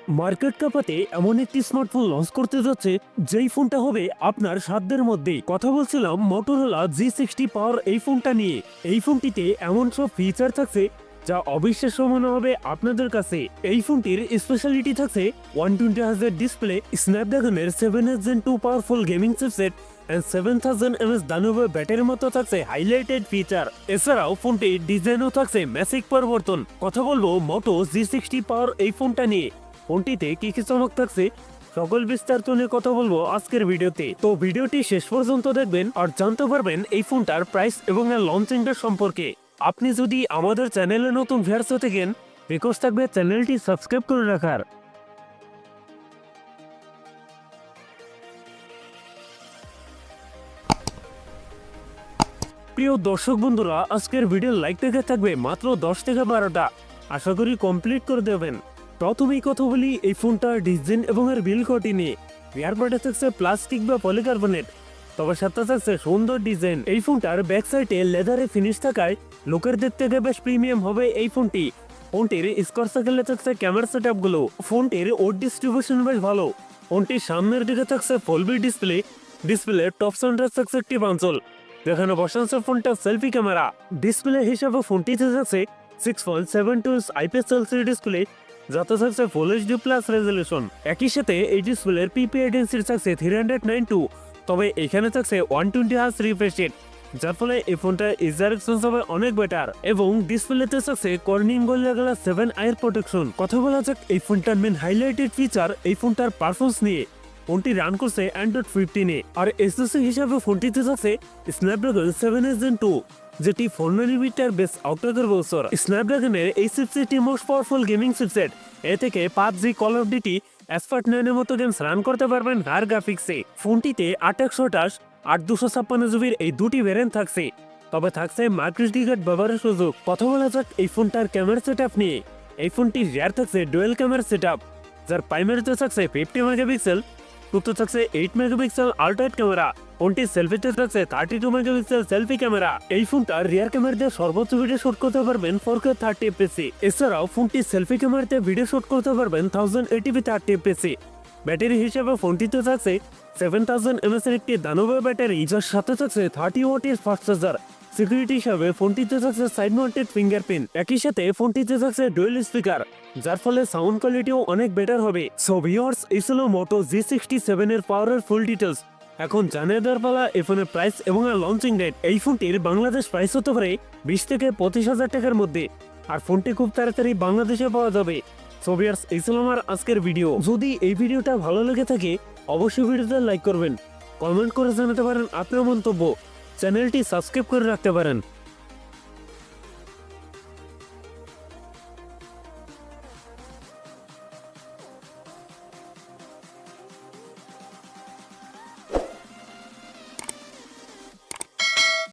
Market কাঁপাতে এমন একটি smartphone launch করতে যাচ্ছে যেই ফোনটা হবে আপনার সাধ্যের মধ্যেই। কথা বলছিলাম মোটরোলা G60 পাওয়ার এই ফোনটা নিয়ে। এই ফোনটিতে এমন সব ফিচার থাকছে যা অবিশ্বাস্য মনে হবে আপনাদের কাছে। এই ফোনটির স্পেশালিটি থাকছে 120Hz ডিসপ্লে, স্ন্যাপড্রাগনের 7 Gen 2 powerful gaming chipset and 7000 mAh দানবে ব্যাটারির মতো থাকছে হাইলাইটেড ফিচার। এছাড়াও ফোনটির ডিজাইনও থাকছে ম্যাসিভ পরিবর্তন। কথা বলবো মোটো G60 পাওয়ার এই ফোনটা নিয়ে। ফোনটিতে কি কি চমক থাকছে সকল বিস্তারিত নিয়ে কথা বলবো আজকের ভিডিওতে। তো ভিডিওটি শেষ পর্যন্ত দেখবেন আর জানতে পারবেন এই ফোনটার প্রাইস এবং এর লঞ্চিংটা সম্পর্কে। আপনি যদি আমাদের চ্যানেলে নতুন ভিউয়ার্স হতে থাকেন, রিকোয়েস্ট থাকবে চ্যানেলটি সাবস্ক্রাইব করে রাখার। প্রিয় দর্শক বন্ধুরা, আজকের ভিডিও লাইক দেখে থাকবে মাত্র 10 থেকে 12টা। আশা করি কমপ্লিট করে দেবেন। প্রথমেই কথা বলি এই ফোনটার ডিজাইন এবং এর বিল কোয়ালিটি নিয়ে। রিয়ার পার্টে থাকছে প্লাস্টিক বা পলিকার্বনেট, তবে সাথে থাকছে সুন্দর ডিজাইন। এই ফোনটার ব্যাক সাইডে লেদারে ফিনিশ থাকায় লোকের দেখতে বেশ প্রিমিয়াম হবে এই ফোনটি। ফোনটির স্কোয়ার সার্কেলে থাকছে ক্যামেরা সেটআপ গুলো। ফোনটির ওড ডিস্ট্রিবিউশন বেশ ভালো। ফোনটির সামনের দিকে থাকছে ফুলবি ডিসপ্লে টপ সেন্টার থাকছে একটি পাঞ্চল, যেখানে বসানো ফোনটা সেলফি ক্যামেরা। ডিসপ্লে হিসাবে ফোনটিতে থাকছে 6.72 আইপিএস এলসিডি ডিসপ্লে, যাতে থাকছে ফুল এইচডি প্লাস রেজলিউশন। একই সাথে এই ডিসপ্লের পিপিআই ডেনসিটি থাকছে 392, তবে এখানে থাকছে 120 Hz রিফ্রেশ রেট, যার ফলে এই ফোনটা ইউজার এক্সপিরিয়েন্স হবে অনেক বেটার। এবং ডিসপ্লেতে থাকছে কর্নিং গোরিল্লা গ্লাস 7 আয়ার প্রোটেকশন। কথা বলা যাক এই ফোনটার মেন হাইলাইটেড ফিচার এই ফোনটার পারফরমেন্স নিয়ে। ফোনটি রান করছে অ্যান্ড্রয়েড 15-এ, আর এসওসি হিসাবে ফোনটিতে থাকছে স্ন্যাপড্রাগন 7 Gen 2, যেটি 4 nm বেস আউটপুটের বছর। স্ন্যাপড্রাগনের এই চিপসেটটি মোস্ট পাওয়ারফুল গেমিং চিপসেট। এ থেকে PUBG, call of duty, Asphalt 9 এর মতো গেমস রান করতে পারবেন হায়ার গ্রাফিক্সে। ফোনটিতে 8/128 8/256 জিবির এই দুটি ভ্যারিয়েন্ট থাকছে, তবে থাকছে মাইক্রোএসডি কার্ড ব্যবহারের সুযোগ। কথা বলা যাক এই ফোনটার ক্যামেরা সেটআপ নিয়ে। এই ফোনটির রিয়ার থাকছে ডুয়েল ক্যামেরা সেটআপ, যার প্রাইমারিতে থাকছে 50 মেগাপিক্সেল, টুতে থাকছে 8 মেগাপিক্সেল আল্ট্রাওয়াইড ক্যামেরা। ফোনটির সেলফিতে থাকছে 32 মেগাপিক্সেল সেলফি ক্যামেরা। এই ফোনটার রিয়ার ক্যামেরা দিয়ে সর্বোচ্চ ভিডিও শুট করতে পারবেন 4K 30 fps। এছাড়াও ফোনটির সেলফি ক্যামেরাতে ভিডিও শুট করতে পারবেন 1080p 30 fps। ব্যাটারি হিসেবে ফোনটিতে থাকছে 7000 mAh এর একটি দানবীয় ব্যাটারি, যার সাথে থাকছে 30 ওয়াটের ফাস্ট চার্জার। সিকিউরিটি হিসাবে ফোনটিতে থাকছে সাইড মাউন্টেড ফিঙ্গারপ্রিন্ট। একই সাথে ফোনটিতে থাকছে ডুয়েল স্পিকার, যার ফলে সাউন্ড কোয়ালিটিও অনেক বেটার হবে। সো ভিউয়ার্স, এই ছিল মোটো G67 এর পাওয়ারের ফুল ডিটেলস। এখন জানিয়ে দেওয়ার পালা এই ফোনের প্রাইস এবং লঞ্চিং ডেট। এই ফোনটির বাংলাদেশ প্রাইস হতে পারে 20 থেকে 25,000 টাকার মধ্যে, আর ফোনটি খুব তাড়াতাড়ি বাংলাদেশে পাওয়া যাবে। সো ভিউয়ার্স, এই ছিল আমার আজকের ভিডিও। যদি এই ভিডিওটা ভালো লেগে থাকে অবশ্যই ভিডিওতে লাইক করবেন, কমেন্ট করে জানাতে পারেন আপনার মন্তব্য, চ্যানেলটি সাবস্ক্রাইব করে রাখতে পারেন।